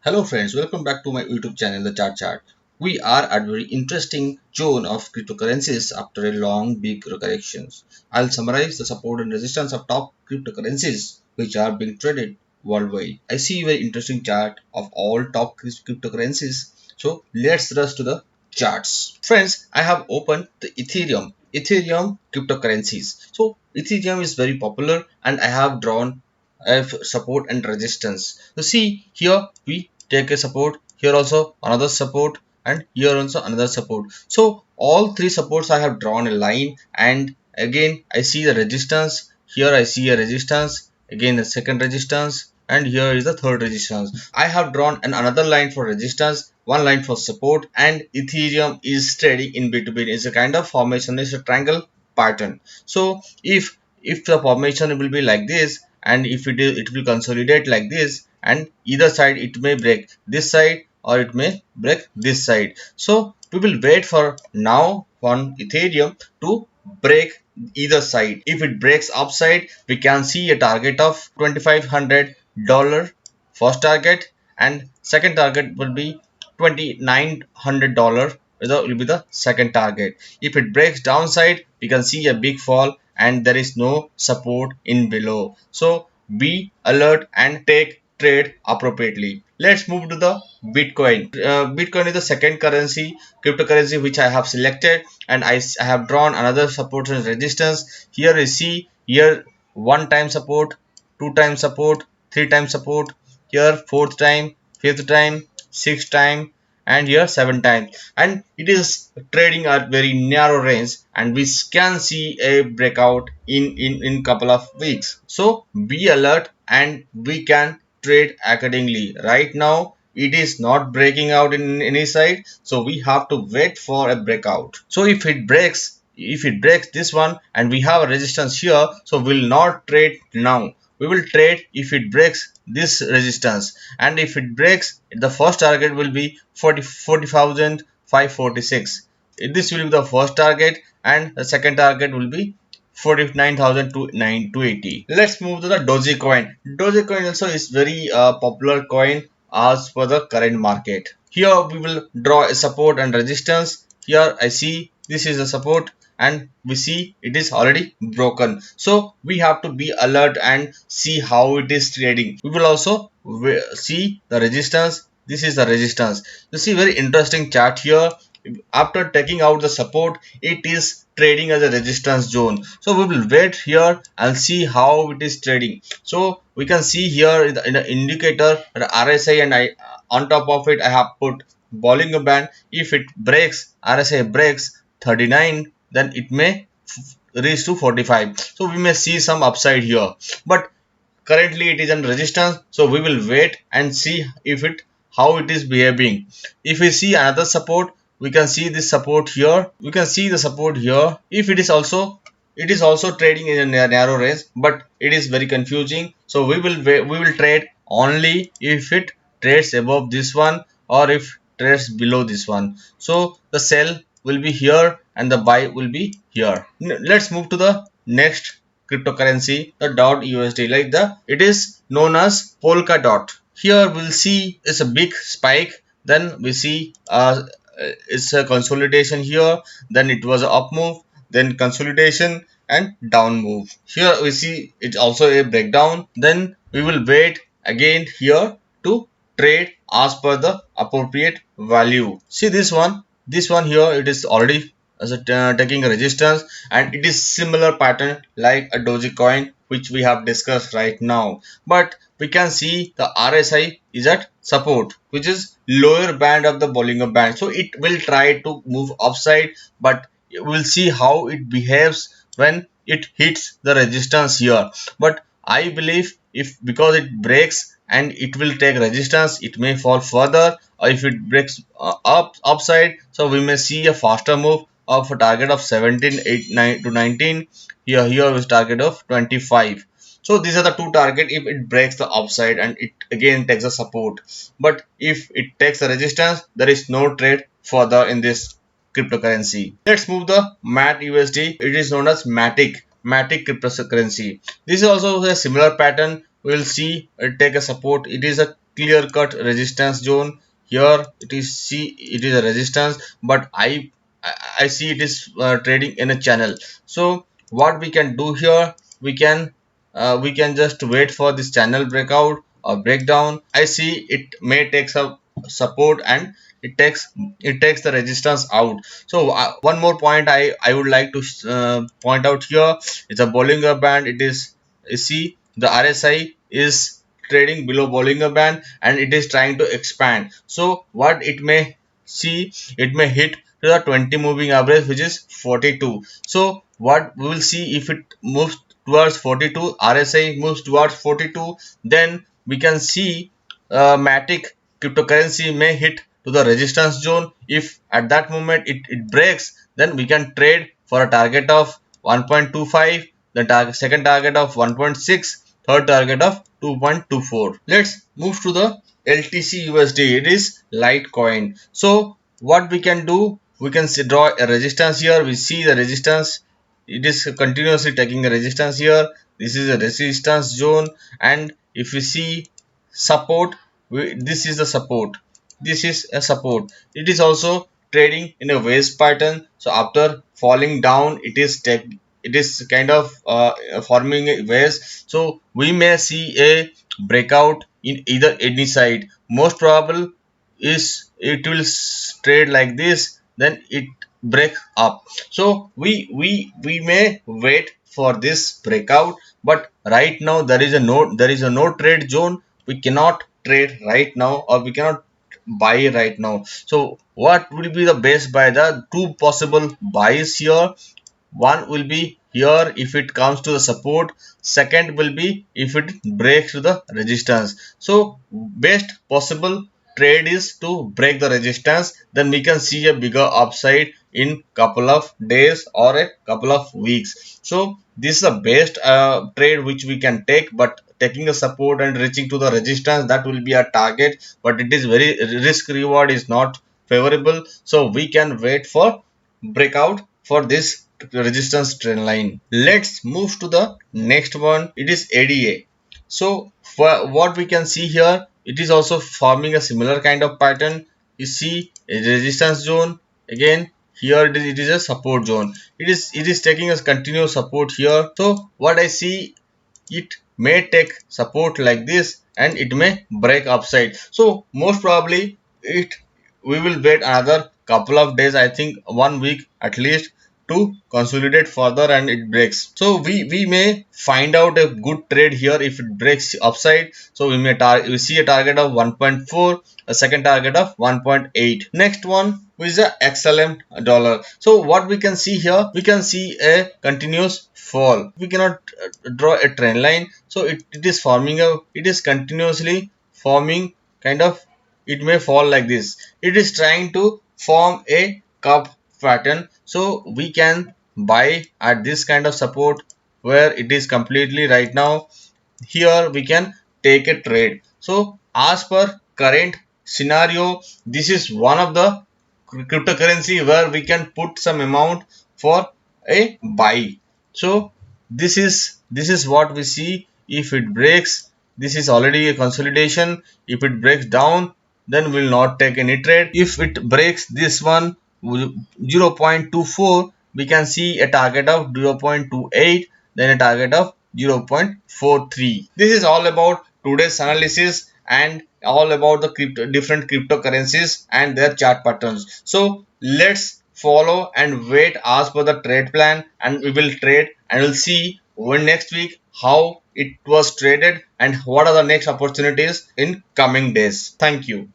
Hello friends, welcome back to my YouTube channel, The Chart. We are at very interesting zone of cryptocurrencies after a long big corrections. I'll summarize the support and resistance of top cryptocurrencies which are being traded worldwide. I see a very interesting chart of all top cryptocurrencies. So let's rush to the charts. Friends, I have opened the Ethereum cryptocurrencies. So Ethereum is very popular and I have drawn support and resistance. You see here we take a support, here also another support, and here also another support. So all three supports I have drawn a line, and again I see the resistance. Here I see a resistance, again the second resistance, and here is the third resistance. I have drawn another line for resistance, one line for support, and Ethereum is trading in between. It's a kind of formation, it's a triangle pattern. So if the formation will be like this, and if it will consolidate like this, and either side it may break this side or it may break this side. So we will wait for now on Ethereum to break either side. If it breaks upside, we can see a target of $2,500 first target, and second target will be $2,900 will be the second target. If it breaks downside, we can see a big fall and there is no support in below. So be alert and take trade appropriately. Let's move to the Bitcoin. Bitcoin is the second cryptocurrency which I have selected, and I have drawn another support and resistance. Here you see here one time support, two time support, three time support, here fourth time, fifth time, sixth time, and here seven times, and it is trading at very narrow range, and we can see a breakout in couple of weeks. So be alert and we can trade accordingly. Right now it is not breaking out in any side, so we have to wait for a breakout. So if it breaks this one and we have a resistance here, so we'll not trade now. We will trade if it breaks this resistance, and if it breaks, the first target will be 40,546. This will be the first target, and the second target will be 49,280. Let's move to the Dogecoin. Dogecoin also is very popular coin as per the current market. Here we will draw a support and resistance. Here I see this is a support, and we see it is already broken. So we have to be alert and see how it is trading. We will also see the resistance. This is the resistance. You see very interesting chart here. After taking out the support, it is trading as a resistance zone. So we will wait here and see how it is trading. So we can see here in the indicator the RSI, and I on top of it I have put Bollinger Band. If it breaks, RSI breaks 39, then it may reach to 45. So we may see some upside here, but currently it is in resistance. So we will wait and see if it how it is behaving. If we see another support, we can see this support here, we can see the support here. If it is also trading in a narrow range, but it is very confusing. So we will trade only if it trades above this one or if trades below this one. So the sell will be here and the buy will be here. Let's move to the next cryptocurrency, the USD. Like the it is known as Polkadot. Here we'll see it's a big spike, then we see it's a consolidation here, then it was a up move, then consolidation and down move. Here we see it's also a breakdown. Then we will wait again here to trade as per the appropriate value. See this one here, it is already as a taking resistance, and it is similar pattern like a Dogecoin which we have discussed right now. But we can see the RSI is at support, which is lower band of the Bollinger Band. So it will try to move upside, but we'll see how it behaves when it hits the resistance here. But I believe if because it breaks and it will take resistance, it may fall further, or if it breaks upside, so we may see a faster move of a target of 17, 8, 9 to 19. Here is target of 25. So these are the two target if it breaks the upside and it again takes a support. But if it takes a resistance, there is no trade further in this cryptocurrency. Let's move the MAT USD. It is known as MATIC cryptocurrency. This is also a similar pattern. We will see it take a support. It is a clear cut resistance zone. Here it is, see, it is a resistance, but I see it is trading in a channel. So what we can do here, we can just wait for this channel breakout or breakdown. I see it may take some support, and it takes it takes the resistance out. So one more point I would like to point out here is a Bollinger Band. It is, you see, the RSI is trading below Bollinger Band and it is trying to expand. So what it may see, it may hit to the 20 moving average, which is 42. So what we will see, if it moves towards 42, RSI moves towards 42, then we can see MATIC cryptocurrency may hit to the resistance zone. If at that moment it breaks, then we can trade for a target of 1.25, the second target of 1.6, third target of 2.24. Let's move to the LTC USD. It is Litecoin. So what we can do, we can draw a resistance here. We see the resistance, it is continuously taking a resistance here. This is a resistance zone, and if we see support, this is the support, this is a support. It is also trading in a waves pattern. So after falling down, it is kind of forming a waves. So we may see a breakout in either any side. Most probable is it will trade like this, then it break up. So we may wait for this breakout, but right now there is a no trade zone. We cannot trade right now, or we cannot buy right now. So what will be the best buy? The two possible buys here, one will be here if it comes to the support, second will be if it breaks to the resistance. So best possible trade is to break the resistance, then we can see a bigger upside in couple of days or a couple of weeks. So this is the best trade which we can take, but taking a support and reaching to the resistance, that will be a target, but it is very risk reward is not favorable. So we can wait for breakout for this resistance trend line. Let's move to the next one. It is ADA. So for what we can see here, it is also forming a similar kind of pattern. You see a resistance zone, again here it is a support zone. It is taking a continuous support here. So what I see, it may take support like this and it may break upside. So most probably it we will wait another couple of days, I think 1 week at least, to consolidate further and it breaks. So we may find out a good trade here if it breaks upside. So we see a target of 1.4, a second target of 1.8. Next one is the XLM dollar. So what we can see here, we can see a continuous fall. We cannot draw a trend line. So it is forming a, it is continuously forming kind of, it may fall like this. It is trying to form a cup pattern. So we can buy at this kind of support where it is completely right now. Here we can take a trade. So as per current scenario, this is one of the cryptocurrency where we can put some amount for a buy. So this is what we see. If it breaks, this is already a consolidation. If it breaks down, then we'll not take any trade. If it breaks this one 0.24, we can see a target of 0.28, then a target of 0.43. This is all about today's analysis and all about the different cryptocurrencies and their chart patterns. So let's follow and wait as per the trade plan, and we will trade and we'll see when next week how it was traded and what are the next opportunities in coming days. Thank you.